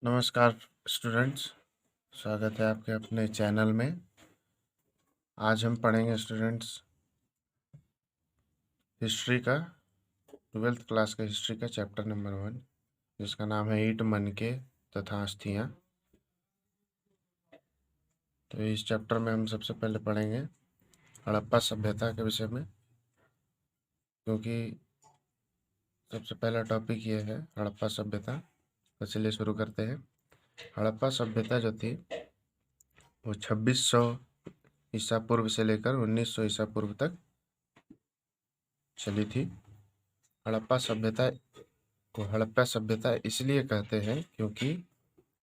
नमस्कार स्टूडेंट्स, स्वागत है आपके अपने चैनल में। आज हम पढ़ेंगे स्टूडेंट्स हिस्ट्री का 12th क्लास का हिस्ट्री का चैप्टर नंबर 1, जिसका नाम है ईंट मनके तथा अस्थियाँ। तो इस चैप्टर में हम सबसे पहले पढ़ेंगे हड़प्पा सभ्यता के विषय में, क्योंकि सबसे पहला टॉपिक ये है हड़प्पा सभ्यता। तो चलिए शुरू करते हैं। हड़प्पा सभ्यता जो थी वो 2600 ईसा पूर्व से लेकर 1900 ईसा पूर्व तक चली थी। हड़प्पा सभ्यता को हड़प्पा सभ्यता इसलिए कहते हैं क्योंकि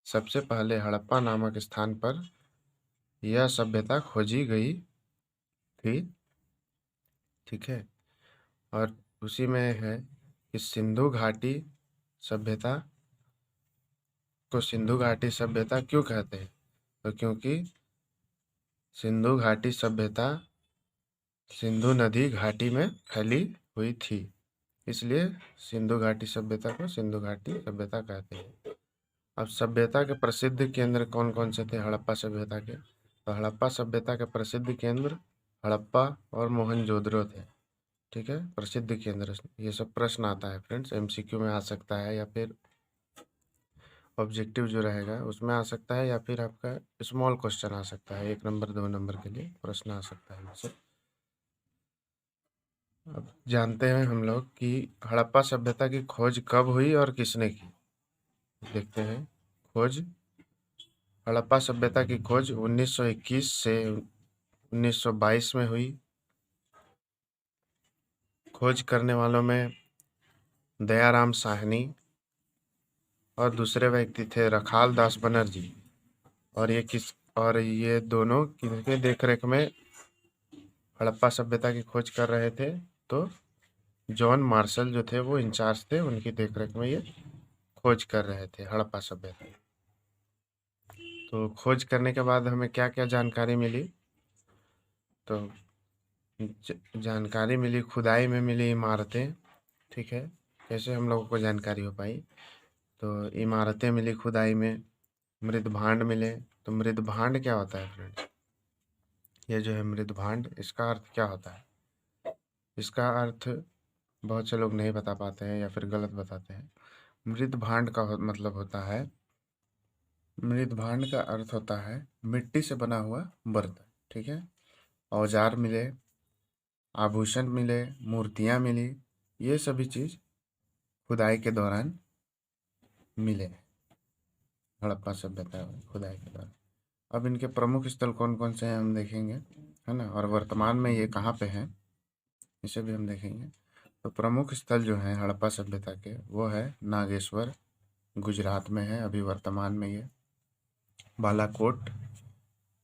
सबसे पहले हड़प्पा नामक स्थान पर यह सभ्यता खोजी गई थी। ठीक है, और उसी में है कि सिंधु घाटी सभ्यता को सिंधु घाटी सभ्यता क्यों कहते हैं, तो क्योंकि सिंधु घाटी सभ्यता सिंधु नदी घाटी में फैली हुई थी, इसलिए सिंधु घाटी सभ्यता को सिंधु घाटी सभ्यता कहते हैं। अब सभ्यता के प्रसिद्ध केंद्र कौन कौन से थे हड़प्पा सभ्यता के? तो हड़प्पा सभ्यता के प्रसिद्ध केंद्र हड़प्पा और मोहनजोदड़ो थे। ठीक है, प्रसिद्ध केंद्र। ये सब प्रश्न आता है फ्रेंड्स, एमसीक्यू में आ सकता है, या फिर ऑब्जेक्टिव जो रहेगा उसमें आ सकता है, या फिर आपका स्मॉल क्वेश्चन आ सकता है, 1 नंबर 2 नंबर के लिए प्रश्न आ सकता है इनसे। अब जानते हैं हम लोग कि हड़प्पा सभ्यता की खोज कब हुई और किसने की। देखते हैं। खोज हड़प्पा सभ्यता की खोज 1921 से 1922 में हुई। खोज करने वालों में दयाराम साहनी और दूसरे व्यक्ति थे रखाल दास बनर्जी। और ये दोनों किसके देखरेख में हड़प्पा सभ्यता की खोज कर रहे थे? तो जॉन मार्शल जो थे वो इंचार्ज थे, उनकी देखरेख में ये खोज कर रहे थे हड़प्पा सभ्यता। तो खोज करने के बाद हमें क्या क्या जानकारी मिली? तो जानकारी मिली, खुदाई में मिली इमारतें। ठीक है, कैसे हम लोगों को जानकारी हो पाई? तो इमारतें मिली खुदाई में, मृद भांड मिले। तो मृद भांड क्या होता है फ्रेंड्स? ये जो है मृद भांड, इसका अर्थ क्या होता है? इसका अर्थ बहुत से लोग नहीं बता पाते हैं या फिर गलत बताते हैं। मृद भांड का मतलब होता है, मृद भांड का अर्थ होता है मिट्टी से बना हुआ बर्तन। ठीक है, औजार मिले, आभूषण मिले, मूर्तियाँ मिली, ये सभी चीज़ खुदाई के दौरान मिले हड़प्पा सभ्यता खुदाई के दौरान। अब इनके प्रमुख स्थल कौन कौन से हैं हम देखेंगे, है ना, और वर्तमान में ये कहाँ पे हैं इसे भी हम देखेंगे। तो प्रमुख स्थल जो हैं हड़प्पा सभ्यता के वो है नागेश्वर, गुजरात में है अभी वर्तमान में ये। बालाकोट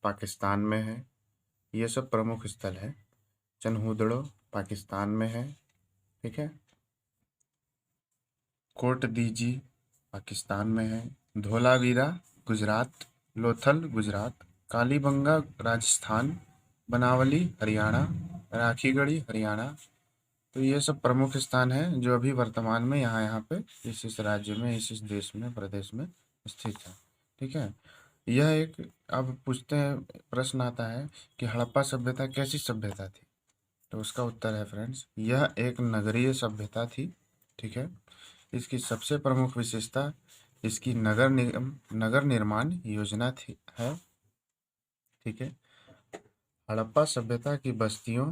पाकिस्तान में है। ये सब प्रमुख स्थल है। चनहुदड़ो पाकिस्तान में है। ठीक है, कोट दीजी पाकिस्तान में है। धोलावीरा गुजरात, लोथल गुजरात, कालीबंगा राजस्थान, बनावली हरियाणा, राखीगढ़ी हरियाणा। तो ये सब प्रमुख स्थान हैं जो अभी वर्तमान में यहाँ पे इस राज्य में इस देश में प्रदेश में स्थित है। ठीक है, यह एक, अब पूछते हैं, प्रश्न आता है कि हड़प्पा सभ्यता कैसी सभ्यता थी? तो उसका उत्तर है फ्रेंड्स, यह एक नगरीय सभ्यता थी। ठीक है, इसकी सबसे प्रमुख विशेषता इसकी नगर निर्माण योजना थी है। ठीक है, हड़प्पा सभ्यता की बस्तियों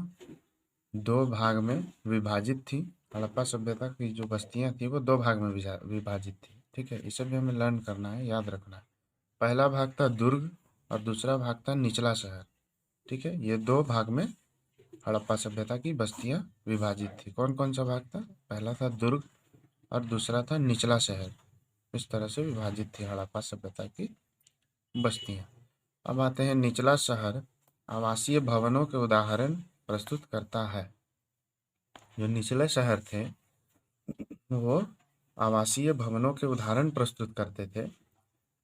2 भाग में विभाजित थी। हड़प्पा सभ्यता की जो बस्तियां थी वो 2 भाग में विभाजित थी। ठीक है, इसे भी हमें लर्न करना है, याद रखना है। पहला भाग था दुर्ग और दूसरा भाग था निचला शहर। ठीक है, ये 2 भाग में हड़प्पा सभ्यता की बस्तियां विभाजित थी। कौन कौन सा भाग था? पहला था दुर्ग और दूसरा था निचला शहर। इस तरह से विभाजित थी हड़प्पा सभ्यता की बस्तियां। अब आते हैं निचला शहर आवासीय भवनों के उदाहरण प्रस्तुत करता है। जो निचले शहर थे वो आवासीय भवनों के उदाहरण प्रस्तुत करते थे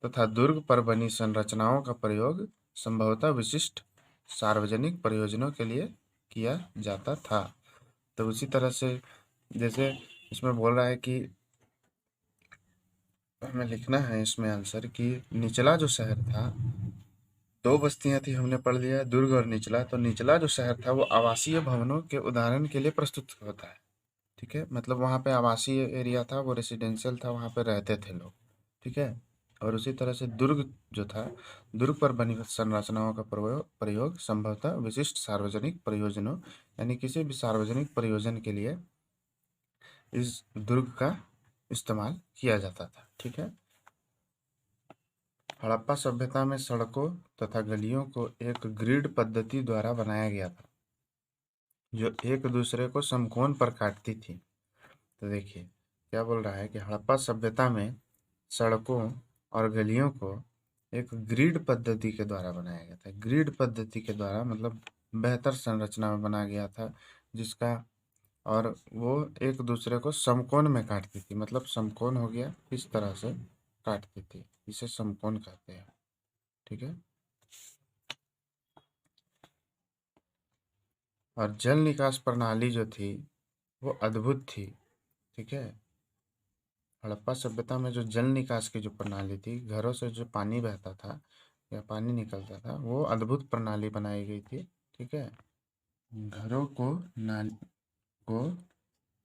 तथा दुर्ग पर बनी संरचनाओं का प्रयोग संभवतः विशिष्ट सार्वजनिक प्रयोजनों के लिए किया जाता था। तो उसी तरह से जैसे इसमें बोल रहा है कि हमें लिखना है इसमें आंसर कि निचला जो शहर था, 2 बस्तियां थी, हमने पढ़ लिया है, दुर्ग और निचला। तो निचला जो शहर था वो आवासीय भवनों के उदाहरण के लिए प्रस्तुत होता है। ठीक है, मतलब वहाँ पे आवासीय एरिया था, वो रेसिडेंशियल था, वहाँ पे रहते थे लोग। ठीक है, और उसी तरह से दुर्ग जो था, दुर्ग पर बनी संरचनाओं का प्रयोग संभवतः विशिष्ट सार्वजनिक प्रयोजनों, यानी किसी भी सार्वजनिक प्रयोजन के लिए इस दुर्ग का इस्तेमाल किया जाता था। ठीक है, हड़प्पा सभ्यता में सड़कों तथा गलियों को एक ग्रिड पद्धति द्वारा बनाया गया था, जो एक दूसरे को समकोण पर काटती थी। तो देखिए क्या बोल रहा है कि हड़प्पा सभ्यता में सड़कों और गलियों को एक ग्रिड पद्धति के द्वारा बनाया गया था। ग्रिड पद्धति के द्वारा मतलब बेहतर संरचना में बनाया गया था, जिसका और वो एक दूसरे को समकोण में काटती थी। मतलब समकोण हो गया, इस तरह से काटती थी, इसे समकोण कहते हैं। ठीक है, और जल निकास प्रणाली जो थी वो अद्भुत थी। ठीक है, हड़प्पा सभ्यता में जो जल निकास की जो प्रणाली थी, घरों से जो पानी बहता था या पानी निकलता था, वो अद्भुत प्रणाली बनाई गई थी। ठीक है, घरों को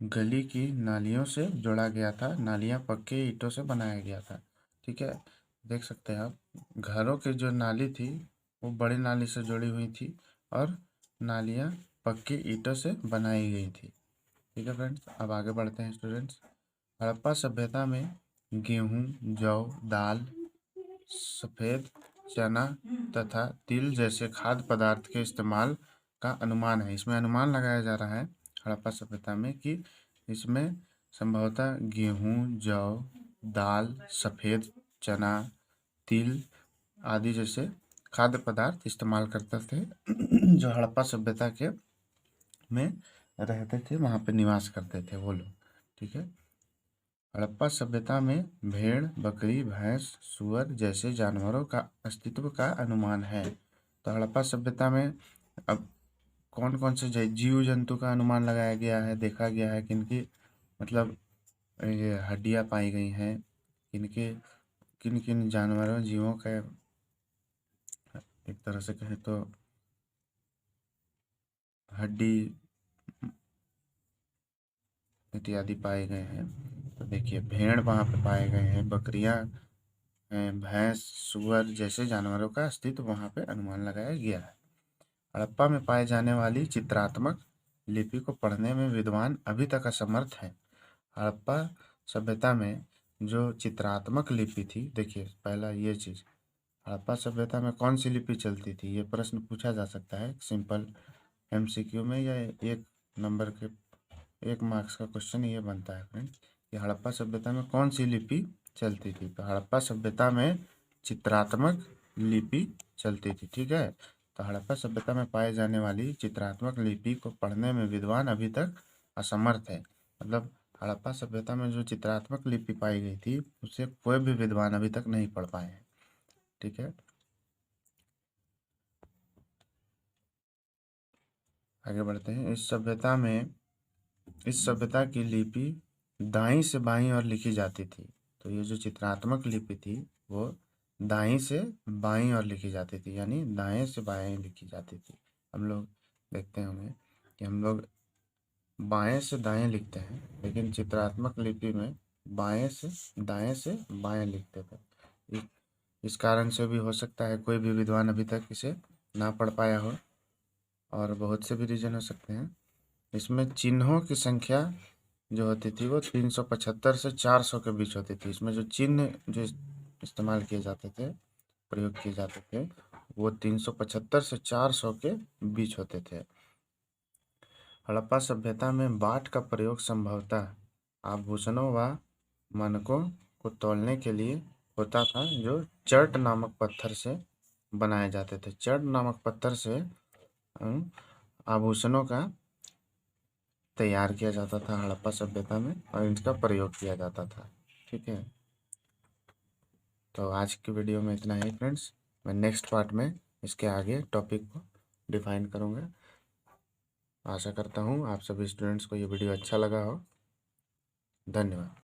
गली की नालियों से जोड़ा गया था। नालियां पक्के ईंटों से बनाया गया था। ठीक है, देख सकते हैं आप, घरों की जो नाली थी वो बड़ी नाली से जुड़ी हुई थी और नालियां पक्की ईंटों से बनाई गई थी। ठीक है फ्रेंड्स, अब आगे बढ़ते हैं स्टूडेंट्स। हड़प्पा सभ्यता में गेहूं, जौ, दाल, सफ़ेद चना तथा तिल जैसे खाद्य पदार्थ के इस्तेमाल का अनुमान है। इसमें अनुमान लगाया जा रहा है हड़प्पा सभ्यता में कि इसमें संभवतः गेहूं, जौ, दाल, सफ़ेद चना, तिल आदि जैसे खाद्य पदार्थ इस्तेमाल करते थे जो हड़प्पा सभ्यता के में रहते थे, वहाँ पे निवास करते थे वो लोग। ठीक है, हड़प्पा सभ्यता में भेड़, बकरी, भैंस, सूअर जैसे जानवरों का अस्तित्व का अनुमान है। तो हड़प्पा सभ्यता में अब कौन कौन से जीव जंतु का अनुमान लगाया गया है, देखा गया है कि इनकी मतलब ये हड्डियां पाई गई हैं, इनके किन किन जानवरों जीवों का एक तरह से कहें तो हड्डी इत्यादि पाए गए हैं। तो देखिए भेड़ वहाँ पे पाए गए हैं, बकरियां, भैंस, सूअर जैसे जानवरों का अस्तित्व वहाँ पे अनुमान लगाया गया है। हड़प्पा में पाए जाने वाली चित्रात्मक लिपि को पढ़ने में विद्वान अभी तक असमर्थ हैं। हड़प्पा सभ्यता में जो चित्रात्मक लिपि थी, देखिए पहला ये चीज़, हड़प्पा सभ्यता में कौन सी लिपि चलती थी, ये प्रश्न पूछा जा सकता है सिंपल MCQ में, या 1 नंबर के 1 मार्क्स का क्वेश्चन ये बनता है फ्रेंड कि हड़प्पा सभ्यता में कौन सी लिपि चलती थी। तो हड़प्पा सभ्यता में चित्रात्मक लिपि चलती थी। ठीक है, तो हड़प्पा सभ्यता में पाए जाने वाली चित्रात्मक लिपि को पढ़ने में विद्वान अभी तक असमर्थ है। मतलब हड़प्पा सभ्यता में जो चित्रात्मक लिपि पाई गई थी उसे कोई भी विद्वान अभी तक नहीं पढ़ पाए हैं। ठीक है, आगे बढ़ते हैं। इस सभ्यता की लिपि दाईं से बाईं ओर लिखी जाती थी। तो ये जो चित्रात्मक लिपि थी वो दाईं से बाईं ओर लिखी जाती थी, यानी दाएं से बाएं लिखी जाती थी। हम लोग देखते होंगे कि हम लोग बाएं से दाएं लिखते हैं, लेकिन चित्रात्मक लिपि में बाएं से दाएं से बाएं लिखते थे। इस कारण से भी हो सकता है कोई भी विद्वान अभी तक इसे ना पढ़ पाया हो, और बहुत से भी रीजन हो सकते हैं। इसमें चिन्हों की संख्या जो होती थी वो 375 से 400 के बीच होती थी। इसमें जो चिन्ह जो इस्तेमाल किए जाते थे, प्रयोग किए जाते थे, वो 375 से 400 के बीच होते थे। हड़प्पा सभ्यता में बाट का प्रयोग संभवतः आभूषणों व मानकों को तौलने के लिए होता था, जो चर्ट नामक पत्थर से बनाए जाते थे। चर्ट नामक पत्थर से आभूषणों का तैयार किया जाता था हड़प्पा सभ्यता में, और इनका प्रयोग किया जाता था। ठीक है, तो आज की वीडियो में इतना ही फ्रेंड्स। मैं नेक्स्ट पार्ट में इसके आगे टॉपिक को डिफाइन करूँगा। आशा करता हूँ आप सभी स्टूडेंट्स को ये वीडियो अच्छा लगा हो। धन्यवाद।